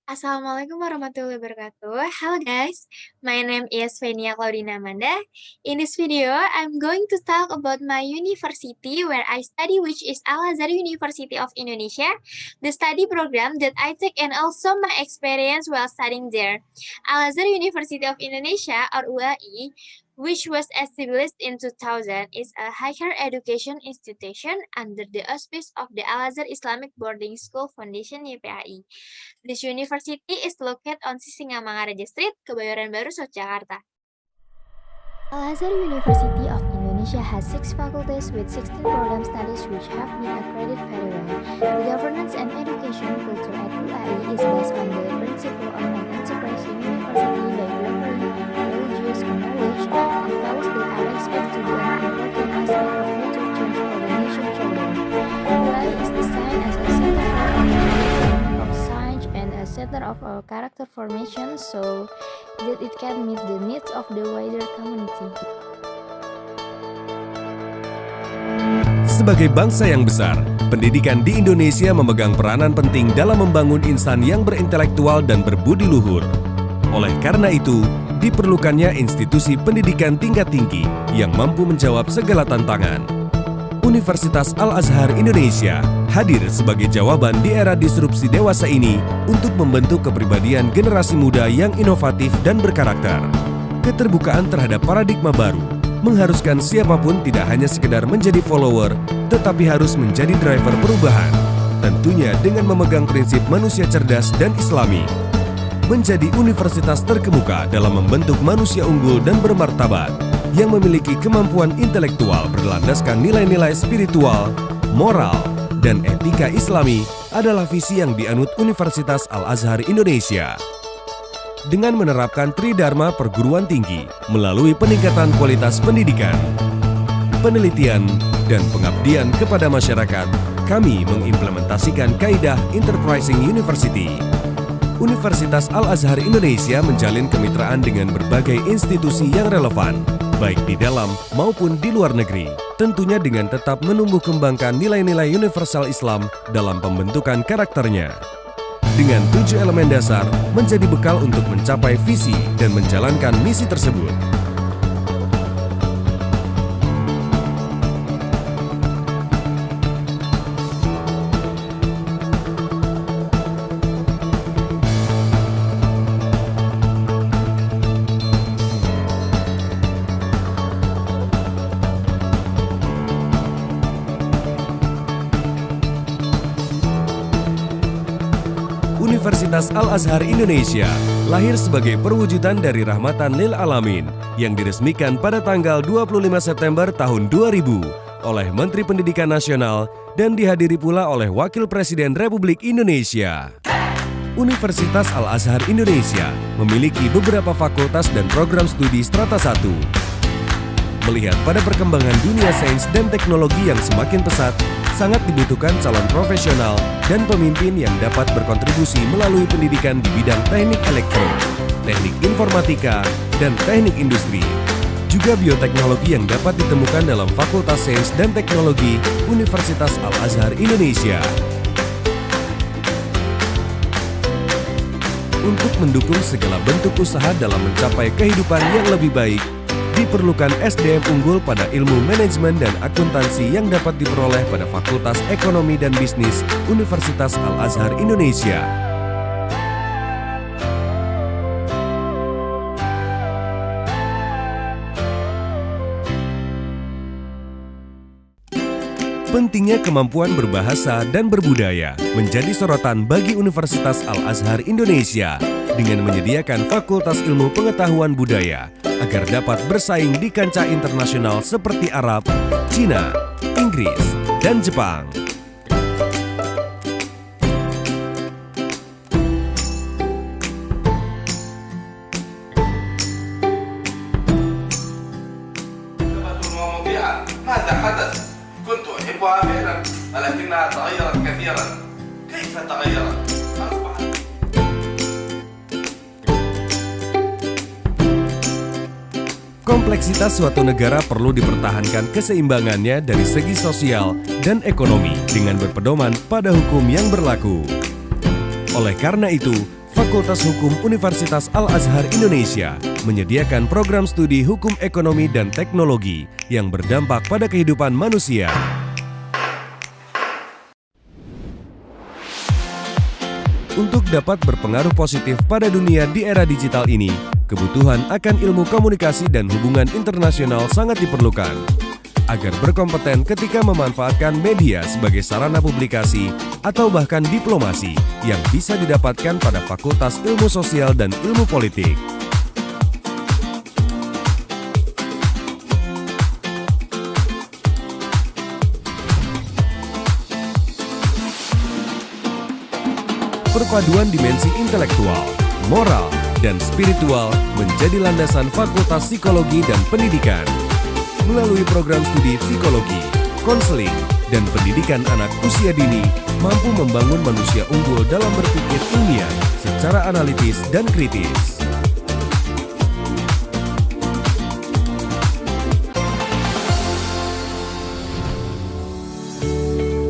Assalamualaikum warahmatullahi wabarakatuh. Hello guys, my name is Fenia Claudina Amanda. In this video, I'm going to talk about my university where I study, which is Al-Azhar University of Indonesia, the study program that I take and also my experience while studying there. Al-Azhar University of Indonesia, or UAI, which was established in 2000, is a higher education institution under the auspices of the Al-Azhar Islamic Boarding School Foundation (YPAI). This university is located on Sisingamangaraja Street, Kebayoran Baru, South Jakarta. Al-Azhar University of Indonesia has 6 faculties with 16 program studies which have been accredited very well. The governance and education culture at UAI is based on the principle of an enterprising university by delivering religious knowledge and values that are expected to be an important aspect of future change for the nation children. UAI is designed as a center for development of science and a center of character formation so that it can meet the needs of the wider community. Sebagai bangsa yang besar, pendidikan di Indonesia memegang peranan penting dalam membangun insan yang berintelektual dan berbudi luhur. Oleh karena itu, diperlukannya institusi pendidikan tingkat tinggi yang mampu menjawab segala tantangan. Universitas Al-Azhar Indonesia hadir sebagai jawaban di era disrupsi dewasa ini untuk membentuk kepribadian generasi muda yang inovatif dan berkarakter. Keterbukaan terhadap paradigma baru mengharuskan siapapun tidak hanya sekedar menjadi follower, tetapi harus menjadi driver perubahan. Tentunya dengan memegang prinsip manusia cerdas dan islami. Menjadi universitas terkemuka dalam membentuk manusia unggul dan bermartabat yang memiliki kemampuan intelektual berlandaskan nilai-nilai spiritual, moral, dan etika islami adalah visi yang dianut Universitas Al-Azhar Indonesia. Dengan menerapkan Tridharma perguruan tinggi melalui peningkatan kualitas pendidikan, penelitian, dan pengabdian kepada masyarakat, kami mengimplementasikan kaidah Enterprising University. Universitas Al-Azhar Indonesia menjalin kemitraan dengan berbagai institusi yang relevan, baik di dalam maupun di luar negeri, tentunya dengan tetap menumbuh kembangkan nilai-nilai universal Islam dalam pembentukan karakternya. Dengan 7 elemen dasar menjadi bekal untuk mencapai visi dan menjalankan misi tersebut. Universitas Al-Azhar Indonesia lahir sebagai perwujudan dari rahmatan lil alamin yang diresmikan pada tanggal 25 September tahun 2000 oleh Menteri Pendidikan Nasional dan dihadiri pula oleh Wakil Presiden Republik Indonesia. Universitas Al-Azhar Indonesia memiliki beberapa fakultas dan program studi strata 1. Melihat pada perkembangan dunia sains dan teknologi yang semakin pesat, sangat dibutuhkan calon profesional dan pemimpin yang dapat berkontribusi melalui pendidikan di bidang teknik elektro, teknik informatika, dan teknik industri. Juga bioteknologi yang dapat ditemukan dalam Fakultas Sains dan Teknologi Universitas Al-Azhar Indonesia. Untuk mendukung segala bentuk usaha dalam mencapai kehidupan yang lebih baik, diperlukan SDM unggul pada ilmu manajemen dan akuntansi yang dapat diperoleh pada Fakultas Ekonomi dan Bisnis Universitas Al-Azhar Indonesia. Pentingnya kemampuan berbahasa dan berbudaya menjadi sorotan bagi Universitas Al-Azhar Indonesia dengan menyediakan Fakultas Ilmu Pengetahuan Budaya agar dapat bersaing di kancah internasional seperti Arab, Cina, Inggris, dan Jepang. Kompleksitas suatu negara perlu dipertahankan keseimbangannya dari segi sosial dan ekonomi dengan berpedoman pada hukum yang berlaku. Oleh karena itu, Fakultas Hukum Universitas Al-Azhar Indonesia menyediakan program studi hukum ekonomi dan teknologi yang berdampak pada kehidupan manusia. Untuk dapat berpengaruh positif pada dunia di era digital ini, kebutuhan akan ilmu komunikasi dan hubungan internasional sangat diperlukan. Agar berkompeten ketika memanfaatkan media sebagai sarana publikasi atau bahkan diplomasi yang bisa didapatkan pada Fakultas Ilmu Sosial dan Ilmu Politik. Perpaduan dimensi intelektual, moral, dan spiritual menjadi landasan Fakultas Psikologi dan Pendidikan. Melalui program studi psikologi, konseling, dan pendidikan anak usia dini mampu membangun manusia unggul dalam berpikir ilmiah secara analitis dan kritis.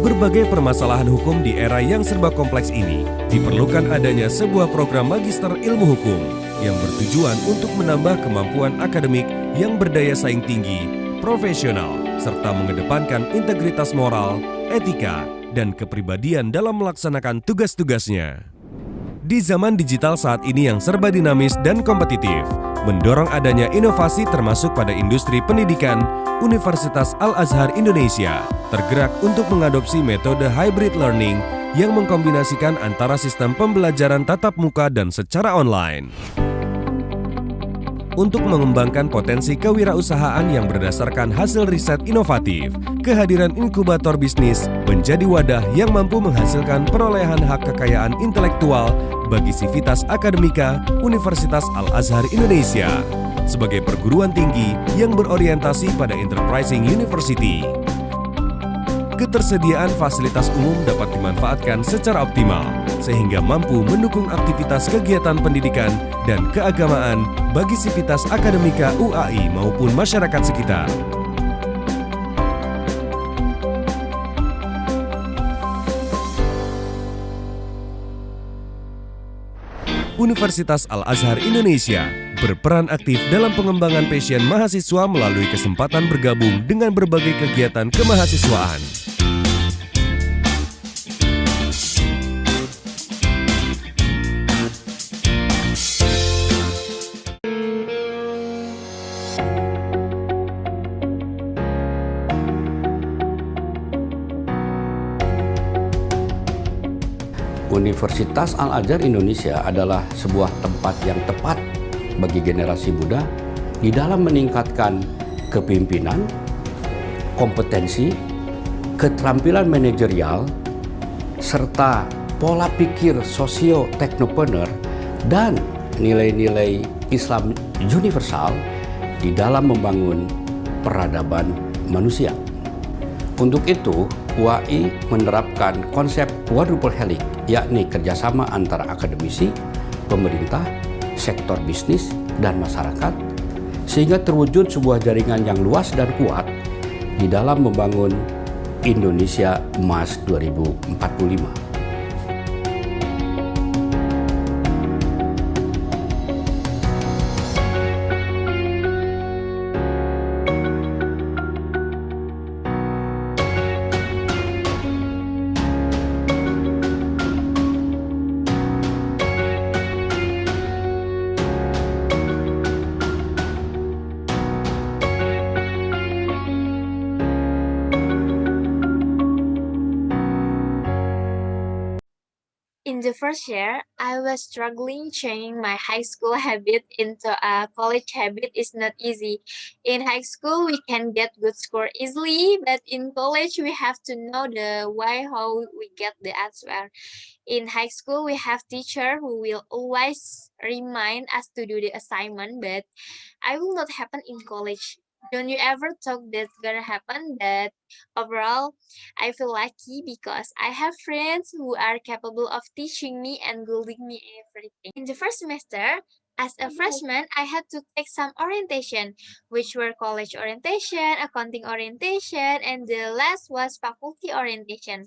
Berbagai permasalahan hukum di era yang serba kompleks ini diperlukan adanya sebuah program magister ilmu hukum yang bertujuan untuk menambah kemampuan akademik yang berdaya saing tinggi, profesional, serta mengedepankan integritas moral, etika, dan kepribadian dalam melaksanakan tugas-tugasnya. Di zaman digital saat ini yang serba dinamis dan kompetitif, mendorong adanya inovasi termasuk pada industri pendidikan, Universitas Al-Azhar Indonesia tergerak untuk mengadopsi metode hybrid learning yang mengkombinasikan antara sistem pembelajaran tatap muka dan secara online. Untuk mengembangkan potensi kewirausahaan yang berdasarkan hasil riset inovatif, kehadiran inkubator bisnis menjadi wadah yang mampu menghasilkan perolehan hak kekayaan intelektual bagi Sivitas Akademika Universitas Al-Azhar Indonesia sebagai perguruan tinggi yang berorientasi pada Enterprising University. Ketersediaan fasilitas umum dapat dimanfaatkan secara optimal, sehingga mampu mendukung aktivitas kegiatan pendidikan dan keagamaan bagi Sivitas Akademika UAI maupun masyarakat sekitar. Universitas Al-Azhar Indonesia berperan aktif dalam pengembangan passion mahasiswa melalui kesempatan bergabung dengan berbagai kegiatan kemahasiswaan. Universitas Al-Azhar Indonesia adalah sebuah tempat yang tepat bagi generasi muda di dalam meningkatkan kepemimpinan, kompetensi, keterampilan manajerial, serta pola pikir sosio-teknopreneur dan nilai-nilai Islam universal di dalam membangun peradaban manusia. Untuk itu, UAI menerapkan konsep quadruple helix, yakni kerjasama antara akademisi, pemerintah, sektor bisnis, dan masyarakat, sehingga terwujud sebuah jaringan yang luas dan kuat di dalam membangun Indonesia Emas 2045. In the first year, I was struggling changing my high school habit into a college habit is not easy. In high school, we can get good score easily, but in college, we have to know the why, how we get the answer. In high school, we have teacher who will always remind us to do the assignment, but I will not happen in college. Don't you ever thought that's gonna happen? But overall, I feel lucky because I have friends who are capable of teaching me and guiding me everything. In the first semester, As a freshman, I had to take some orientation, which were college orientation, accounting orientation, and the last was faculty orientation.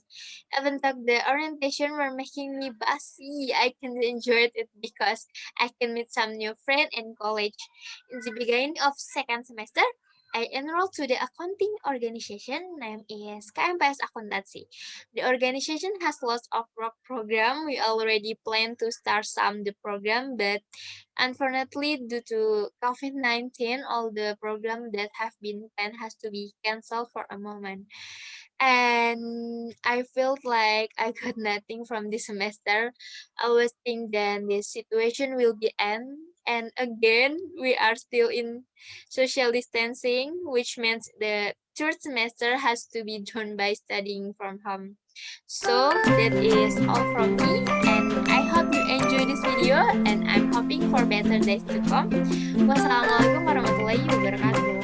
Even though the orientation were making me bossy, I can enjoy it because I can meet some new friends in college. In the beginning of second semester, I enrolled to the accounting organization named is KMPS Akuntansi. The organization has lots of work program. We already plan to start some the program, but unfortunately, due to COVID-19, all the program that have been planned has to be canceled for a moment. And I felt like I got nothing from this semester. I always think that this situation will be end. And again, we are still in social distancing, which means the third semester has to be done by studying from home. So that is all from me, and I hope you enjoy this video, and I'm hoping for better days to come. Wassalamualaikum warahmatullahi wabarakatuh.